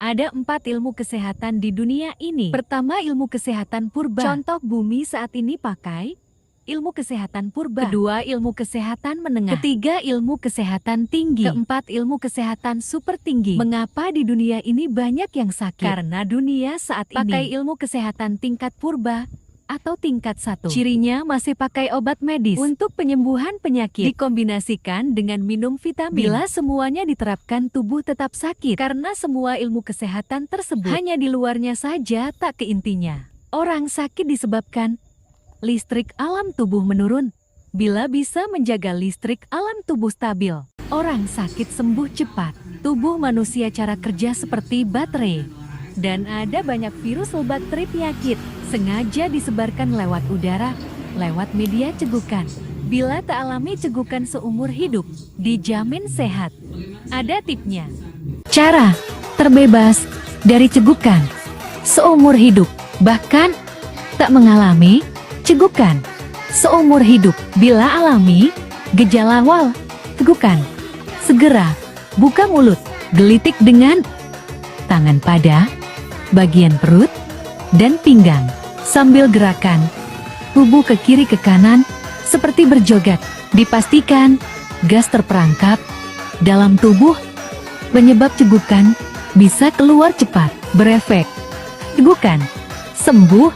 Ada 4 ilmu kesehatan di dunia ini. Pertama, ilmu kesehatan purba. Contoh bumi saat ini pakai ilmu kesehatan purba. Kedua, ilmu kesehatan menengah. Ketiga, ilmu kesehatan tinggi. Keempat, ilmu kesehatan super tinggi. Mengapa di dunia ini banyak yang sakit? Karena dunia saat ini pakai ilmu kesehatan tingkat purba atau tingkat 1. Cirinya masih pakai obat medis untuk penyembuhan penyakit. Dikombinasikan dengan minum vitamin. Bila semuanya diterapkan, tubuh tetap sakit. Karena semua ilmu kesehatan tersebut hanya di luarnya saja, tak ke intinya. Orang sakit disebabkan listrik alam tubuh menurun. Bila bisa menjaga listrik alam tubuh stabil, orang sakit sembuh cepat. Tubuh manusia cara kerja seperti baterai. Dan ada banyak virus obat penyakit sengaja disebarkan lewat udara, lewat media cegukan. Bila tak alami cegukan seumur hidup, dijamin sehat. Ada tipnya. Cara terbebas dari cegukan seumur hidup, bahkan tak mengalami cegukan seumur hidup. Bila alami gejala awal cegukan, segera buka mulut, gelitik dengan tangan pada bagian perut dan pinggang, sambil gerakan tubuh ke kiri ke kanan seperti berjoget. Dipastikan gas terperangkap dalam tubuh, penyebab cegukan bisa keluar cepat, berefek. Cegukan sembuh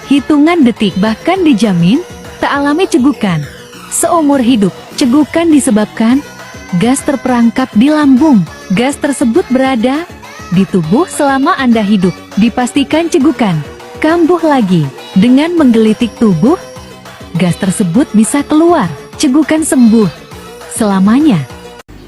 hitungan detik, bahkan dijamin tak alami cegukan seumur hidup. Cegukan disebabkan gas terperangkap di lambung. Gas tersebut berada di tubuh selama Anda hidup. Dipastikan cegukan kambuh lagi. Dengan menggelitik tubuh, gas tersebut bisa keluar. Cegukan sembuh selamanya.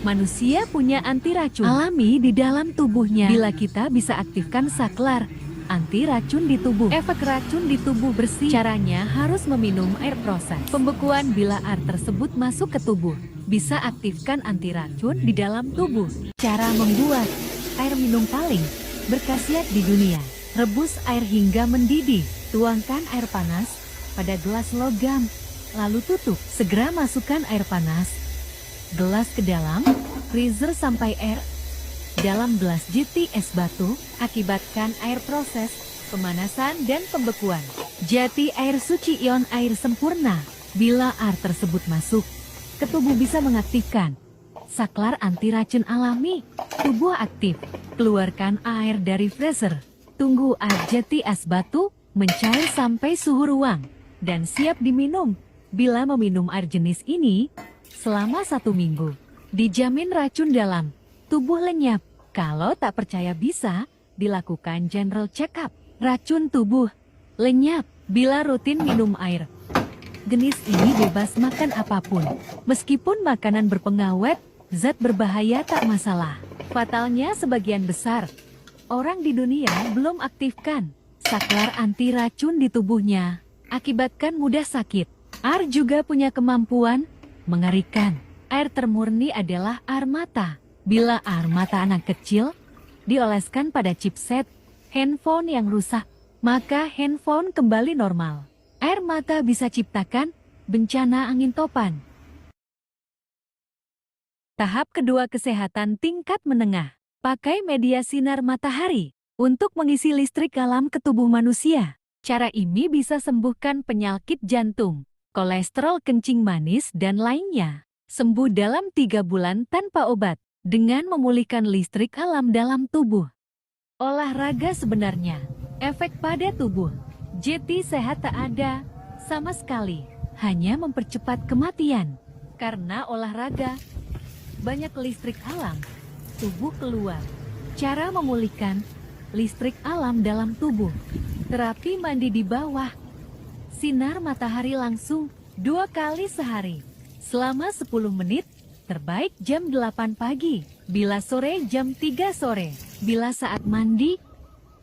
Manusia punya anti racun alami di dalam tubuhnya. Bila kita bisa aktifkan saklar anti racun di tubuh, efek racun di tubuh bersih. Caranya harus meminum air proses. Pembekuan bila air tersebut masuk ke tubuh, bisa aktifkan anti racun di dalam tubuh. Cara membuat air minum paling berkhasiat di dunia. Rebus air hingga mendidih. Tuangkan air panas pada gelas logam, lalu tutup. Segera masukkan air panas gelas ke dalam freezer sampai air dalam gelas jati es batu. Akibatkan air proses pemanasan dan pembekuan. Jati air suci ion air sempurna. Bila air tersebut masuk ke tubuh, bisa mengaktifkan saklar anti racun alami. Tubuh aktif. Keluarkan air dari freezer. Tunggu air jati es batu mencair sampai suhu ruang dan siap diminum. Bila meminum air jenis ini selama 1 minggu, dijamin racun dalam tubuh lenyap. Kalau tak percaya, bisa dilakukan general check-up. Racun tubuh lenyap bila rutin minum air jenis ini. Bebas makan apapun, meskipun makanan berpengawet, zat berbahaya tak masalah. Fatalnya, sebagian besar orang di dunia belum aktifkan saklar anti racun di tubuhnya, akibatkan mudah sakit. Air juga punya kemampuan mengerikan. Air termurni adalah air mata. Bila air mata anak kecil dioleskan pada chipset handphone yang rusak, maka handphone kembali normal. Air mata bisa ciptakan bencana angin topan. Tahap kedua, kesehatan tingkat menengah. Pakai media sinar matahari untuk mengisi listrik alam ke tubuh manusia. Cara ini bisa sembuhkan penyakit jantung, kolesterol kencing manis, dan lainnya. Sembuh dalam 3 bulan tanpa obat dengan memulihkan listrik alam dalam tubuh. Olahraga sebenarnya efek pada tubuh jati sehat tak ada sama sekali, hanya mempercepat kematian. Karena olahraga banyak listrik alam tubuh keluar. Cara memulihkan listrik alam dalam tubuh. Terapi mandi di bawah sinar matahari langsung 2 kali sehari selama 10 menit. Terbaik jam 8 pagi, bila sore jam 3 sore. Bila saat mandi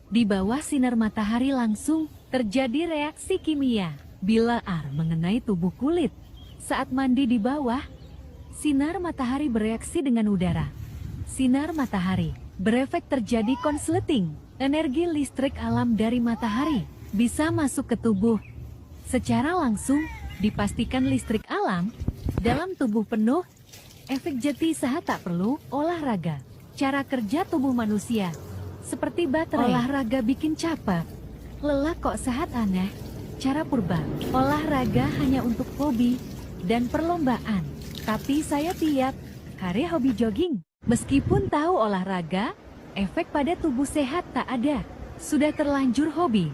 di bawah sinar matahari langsung terjadi reaksi kimia. Bila air mengenai tubuh kulit saat mandi di bawah sinar matahari bereaksi dengan udara. Sinar matahari berefek, terjadi konsleting. Energi listrik alam dari matahari bisa masuk ke tubuh secara langsung. Dipastikan listrik alam dalam tubuh penuh. Efek jati sehat tak perlu olahraga. Cara kerja tubuh manusia. seperti baterai. Olahraga bikin capek. Lelah kok sehat aneh. Cara purba. Olahraga hanya untuk hobi dan perlombaan. Tapi saya tiap hari hobi jogging. Meskipun tahu olahraga, efek pada tubuh sehat tak ada. Sudah terlanjur hobi.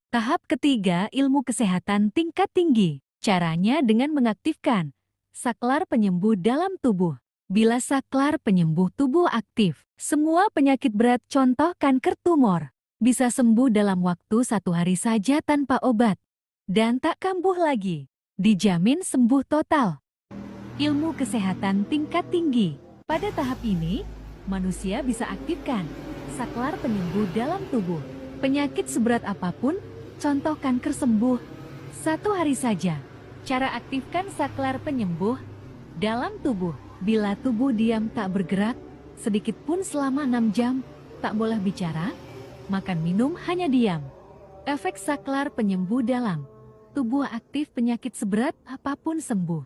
Tahap ketiga, ilmu kesehatan tingkat tinggi. Caranya dengan mengaktifkan saklar penyembuh dalam tubuh. Bila saklar penyembuh tubuh aktif, semua penyakit berat contoh kanker tumor bisa sembuh dalam waktu 1 hari saja tanpa obat. Dan tak kambuh lagi. Dijamin sembuh total. Ilmu kesehatan tingkat tinggi. Pada tahap ini, manusia bisa aktifkan saklar penyembuh dalam tubuh. Penyakit seberat apapun, contoh kanker sembuh 1 hari saja. Cara aktifkan saklar penyembuh dalam tubuh. Bila tubuh diam tak bergerak, sedikit pun selama 6 jam, tak boleh bicara, makan minum hanya diam. Efek saklar penyembuh dalam tubuh aktif penyakit seberat apapun sembuh.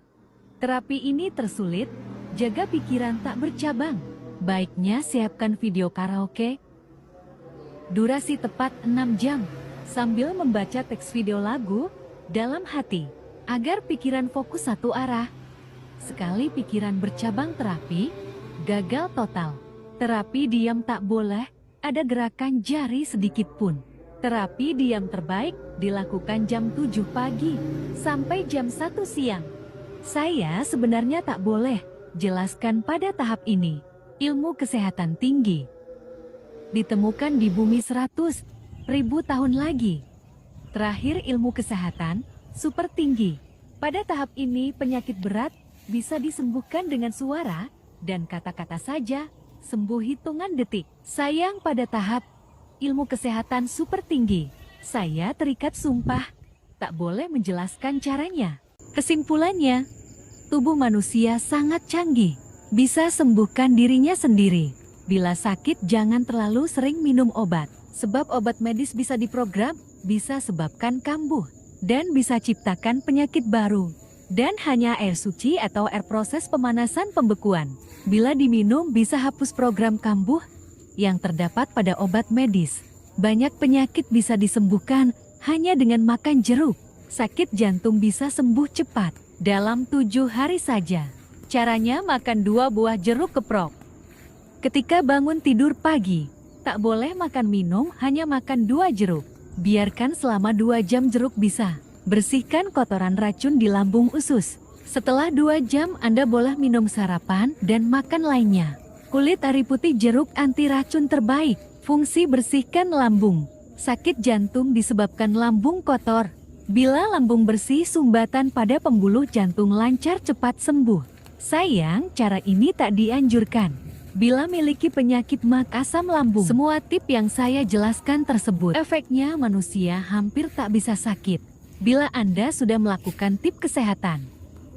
Terapi ini tersulit, jaga pikiran tak bercabang. Baiknya siapkan video karaoke. Durasi tepat 6 jam, sambil membaca teks video lagu dalam hati, agar pikiran fokus satu arah. Sekali pikiran bercabang terapi, gagal total. Terapi diam tak boleh, ada gerakan jari sedikit pun. Terapi diam terbaik dilakukan jam 7 pagi sampai jam 1 siang. Saya sebenarnya tak boleh jelaskan pada tahap ini. Ilmu kesehatan tinggi ditemukan di bumi 100.000 tahun lagi. Terakhir ilmu kesehatan super tinggi. Pada tahap ini penyakit berat bisa disembuhkan dengan suara dan kata-kata saja, sembuh hitungan detik. Sayang pada tahap ilmu kesehatan super tinggi, saya terikat sumpah, tak boleh menjelaskan caranya. Kesimpulannya, tubuh manusia sangat canggih, bisa sembuhkan dirinya sendiri. Bila sakit jangan terlalu sering minum obat, sebab obat medis bisa diprogram, bisa sebabkan kambuh, dan bisa ciptakan penyakit baru. Dan hanya air suci atau air proses pemanasan pembekuan. Bila diminum bisa hapus program kambuh yang terdapat pada obat medis. Banyak penyakit bisa disembuhkan hanya dengan makan jeruk. Sakit jantung bisa sembuh cepat dalam 7 hari saja. Caranya makan 2 buah jeruk keprok. Ketika bangun tidur pagi, tak boleh makan minum, hanya makan 2 jeruk. Biarkan selama 2 jam jeruk bisa. Bersihkan kotoran racun di lambung usus. Setelah 2 jam Anda boleh minum sarapan dan makan lainnya. Kulit ari putih jeruk anti racun terbaik. Fungsi bersihkan lambung. Sakit jantung disebabkan lambung kotor. Bila lambung bersih, sumbatan pada pembuluh jantung lancar cepat sembuh. Sayang, cara ini tak dianjurkan bila miliki penyakit asam lambung. Semua tip yang saya jelaskan tersebut, efeknya manusia hampir tak bisa sakit. Bila Anda sudah melakukan tip kesehatan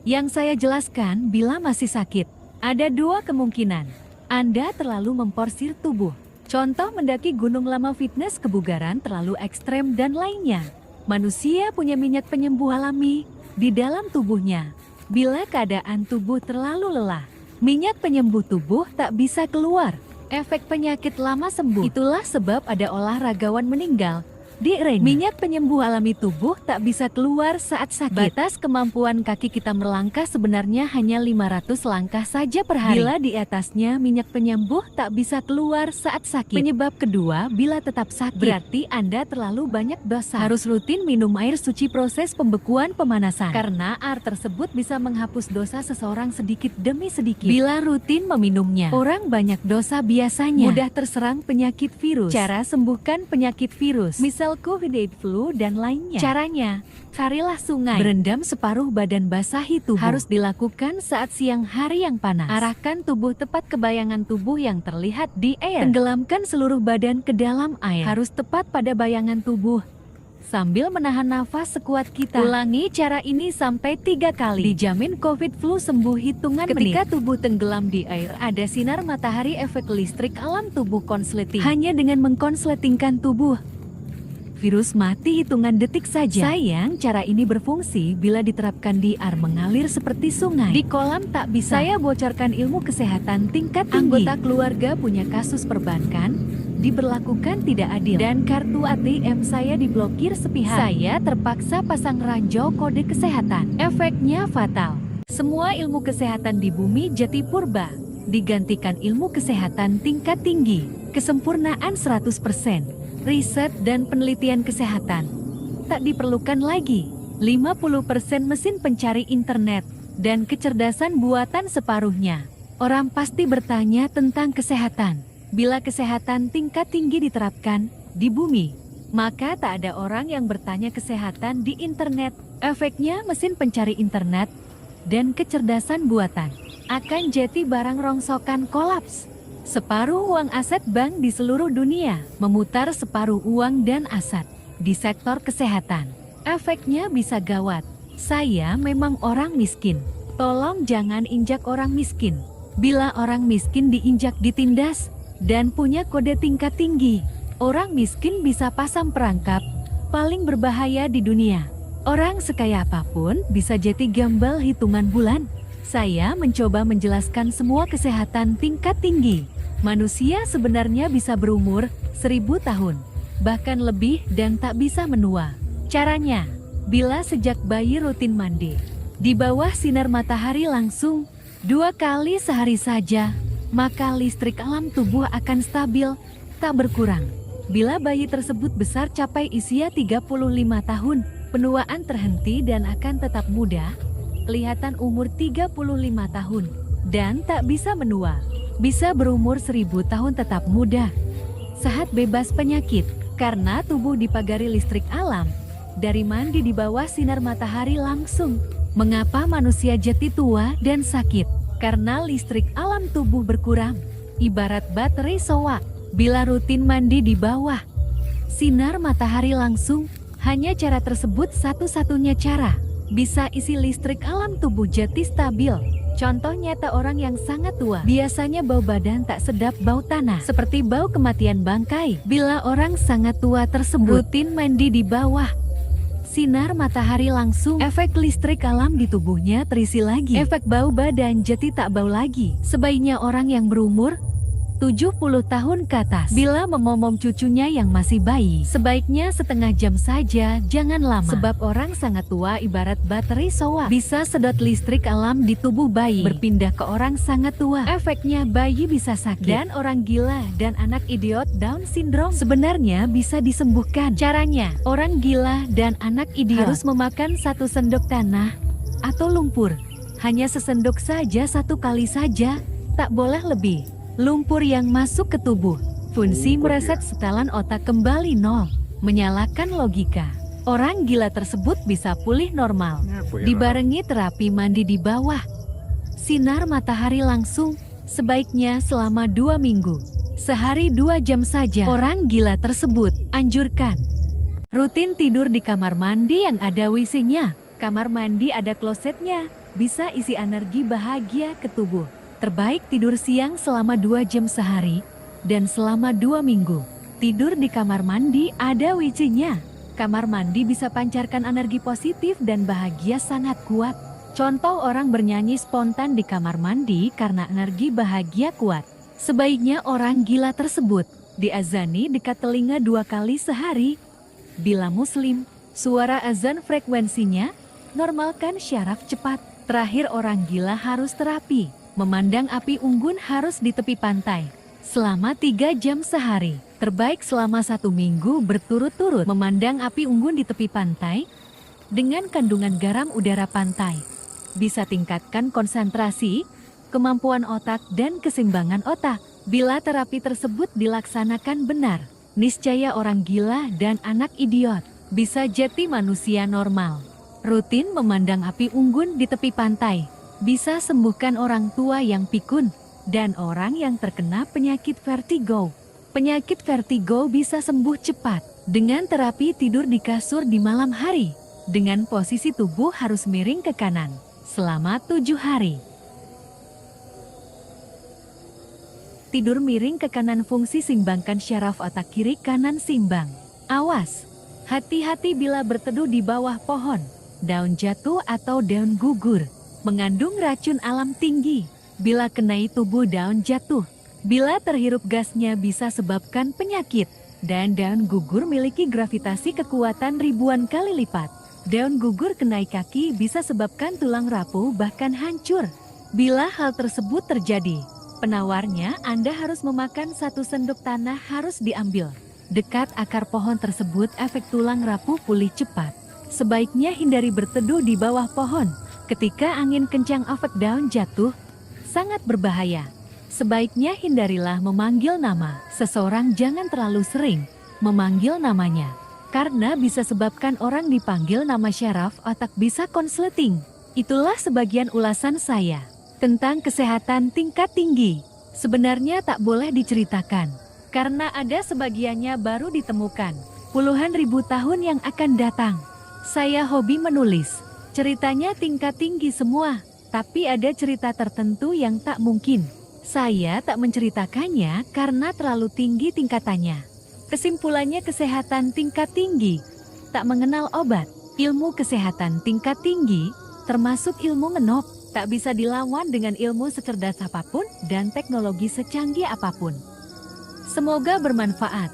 yang saya jelaskan, bila masih sakit, ada 2 kemungkinan. Anda terlalu memporsir tubuh. Contoh mendaki gunung lama, fitness kebugaran terlalu ekstrem dan lainnya. Manusia punya minyak penyembuh alami di dalam tubuhnya. Bila keadaan tubuh terlalu lelah, minyak penyembuh tubuh tak bisa keluar. Efek penyakit lama sembuh. Itulah sebab ada olahragawan meninggal di arena. Minyak penyembuh alami tubuh tak bisa keluar saat sakit. Batas kemampuan kaki kita melangkah sebenarnya hanya 500 langkah saja per hari. Bila di atasnya minyak penyembuh tak bisa keluar saat sakit. Penyebab kedua, bila tetap sakit, berarti Anda terlalu banyak dosa. Harus rutin minum air suci proses pembekuan pemanasan. Karena air tersebut bisa menghapus dosa seseorang sedikit demi sedikit. Bila rutin meminumnya, orang banyak dosa biasanya mudah terserang penyakit virus. Cara sembuhkan penyakit virus, misal COVID, flu, dan lainnya. Caranya, carilah sungai, berendam separuh badan, basahi tubuh. Harus dilakukan saat siang hari yang panas. Arahkan tubuh tepat ke bayangan tubuh yang terlihat di air. Tenggelamkan seluruh badan ke dalam air. Harus tepat pada bayangan tubuh, sambil menahan nafas sekuat kita. Ulangi cara ini sampai 3 kali. Dijamin COVID flu sembuh hitungan menit. Ketika tubuh tenggelam di air, ada sinar matahari, efek listrik alam tubuh konsleting. Hanya dengan mengkonsletingkan tubuh, virus mati hitungan detik saja. Sayang, cara ini berfungsi bila diterapkan di air mengalir seperti sungai. Di kolam tak bisa. Saya bocorkan ilmu kesehatan tingkat tinggi. Anggota keluarga punya kasus perbankan diberlakukan tidak adil. Dan kartu ATM saya diblokir sepihak. Saya terpaksa pasang ranjau kode kesehatan. Efeknya fatal. Semua ilmu kesehatan di bumi Jati Purba digantikan ilmu kesehatan tingkat tinggi. Kesempurnaan 100%. Riset dan penelitian kesehatan. Tak diperlukan lagi. 50% mesin pencari internet dan kecerdasan buatan separuhnya. Orang pasti bertanya tentang kesehatan. Bila kesehatan tingkat tinggi diterapkan di bumi, maka tak ada orang yang bertanya kesehatan di internet. Efeknya mesin pencari internet dan kecerdasan buatan akan jadi barang rongsokan kolaps. Separuh uang aset bank di seluruh dunia memutar separuh uang dan aset di sektor kesehatan. Efeknya bisa gawat. Saya memang orang miskin. Tolong jangan injak orang miskin. Bila orang miskin diinjak ditindas dan punya kode tingkat tinggi, orang miskin bisa pasang perangkap paling berbahaya di dunia. Orang sekaya apapun bisa jadi gambal hitungan bulan. Saya mencoba menjelaskan semua kesehatan tingkat tinggi. Manusia sebenarnya bisa berumur 1000 tahun, bahkan lebih dan tak bisa menua. Caranya, bila sejak bayi rutin mandi di bawah sinar matahari langsung 2 kali sehari saja, maka listrik alam tubuh akan stabil, tak berkurang. Bila bayi tersebut besar capai usia 35 tahun, penuaan terhenti dan akan tetap muda, kelihatan umur 35 tahun, dan tak bisa menua. Bisa berumur 1000 tahun tetap muda. Sehat bebas penyakit, karena tubuh dipagari listrik alam, dari mandi di bawah sinar matahari langsung. Mengapa manusia jadi tua dan sakit? Karena listrik alam tubuh berkurang. Ibarat baterai soak, bila rutin mandi di bawah sinar matahari langsung, hanya cara tersebut satu-satunya cara bisa isi listrik alam tubuh jadi stabil. Contoh nyata orang yang sangat tua, biasanya bau badan tak sedap, bau tanah, seperti bau kematian bangkai. Bila orang sangat tua tersebut rutin mandi di bawah sinar matahari langsung, efek listrik alam di tubuhnya terisi lagi. Efek bau badan jadi tak bau lagi. Sebaiknya orang yang berumur 70 tahun ke atas, bila memomom cucunya yang masih bayi, sebaiknya setengah jam saja, jangan lama. Sebab orang sangat tua ibarat baterai soak, bisa sedot listrik alam di tubuh bayi berpindah ke orang sangat tua. Efeknya bayi bisa sakit, dan orang gila dan anak idiot Down syndrome sebenarnya bisa disembuhkan. Caranya, orang gila dan anak idiot harus memakan 1 sendok tanah atau lumpur. Hanya sesendok saja, 1 kali saja, tak boleh lebih. Lumpur yang masuk ke tubuh, fungsi mereset setelan otak kembali nol, menyalakan logika. Orang gila tersebut bisa pulih normal, dibarengi terapi mandi di bawah sinar matahari langsung, sebaiknya selama 2 minggu. Sehari 2 jam saja. Orang gila tersebut anjurkan rutin tidur di kamar mandi yang ada WC-nya. Kamar mandi ada klosetnya, bisa isi energi bahagia ke tubuh. Terbaik tidur siang selama 2 jam sehari, dan selama 2 minggu. Tidur di kamar mandi ada WC-nya. Kamar mandi bisa pancarkan energi positif dan bahagia sangat kuat. Contoh orang bernyanyi spontan di kamar mandi karena energi bahagia kuat. Sebaiknya orang gila tersebut diazani dekat telinga 2 kali sehari. Bila muslim, suara azan frekuensinya, normalkan syaraf cepat. Terakhir orang gila harus terapi. Memandang api unggun harus di tepi pantai selama 3 jam sehari. Terbaik selama 1 minggu berturut-turut memandang api unggun di tepi pantai dengan kandungan garam udara pantai. Bisa tingkatkan konsentrasi, kemampuan otak dan keseimbangan otak. Bila terapi tersebut dilaksanakan benar, niscaya orang gila dan anak idiot bisa jadi manusia normal. Rutin memandang api unggun di tepi pantai bisa sembuhkan orang tua yang pikun dan orang yang terkena penyakit vertigo. Penyakit vertigo bisa sembuh cepat dengan terapi tidur di kasur di malam hari. Dengan posisi tubuh harus miring ke kanan selama 7 hari. Tidur miring ke kanan fungsi seimbangkan syaraf otak kiri kanan seimbang. Awas, hati-hati bila berteduh di bawah pohon, daun jatuh atau daun gugur. Mengandung racun alam tinggi. Bila kenai tubuh daun jatuh, Bila terhirup gasnya bisa sebabkan penyakit. Dan daun gugur miliki gravitasi kekuatan ribuan kali lipat. Daun gugur kenai kaki bisa sebabkan tulang rapuh bahkan hancur. Bila hal tersebut terjadi, penawarnya Anda harus memakan 1 sendok tanah harus diambil. Dekat akar pohon tersebut efek tulang rapuh pulih cepat. Sebaiknya hindari berteduh di bawah pohon. Ketika angin kencang efek daun jatuh, sangat berbahaya. Sebaiknya hindarilah memanggil nama seseorang, jangan terlalu sering memanggil namanya. Karena bisa sebabkan orang dipanggil nama syaraf otak bisa konsleting. Itulah sebagian ulasan saya tentang kesehatan tingkat tinggi. Sebenarnya tak boleh diceritakan, karena ada sebagiannya baru ditemukan puluhan ribu tahun yang akan datang. Saya hobi menulis, ceritanya tingkat tinggi semua, tapi ada cerita tertentu yang tak mungkin saya tak menceritakannya karena terlalu tinggi tingkatannya. Kesimpulannya, kesehatan tingkat tinggi tak mengenal obat. Ilmu kesehatan tingkat tinggi, termasuk ilmu menop, tak bisa dilawan dengan ilmu secerdas apapun dan teknologi secanggih apapun. Semoga bermanfaat.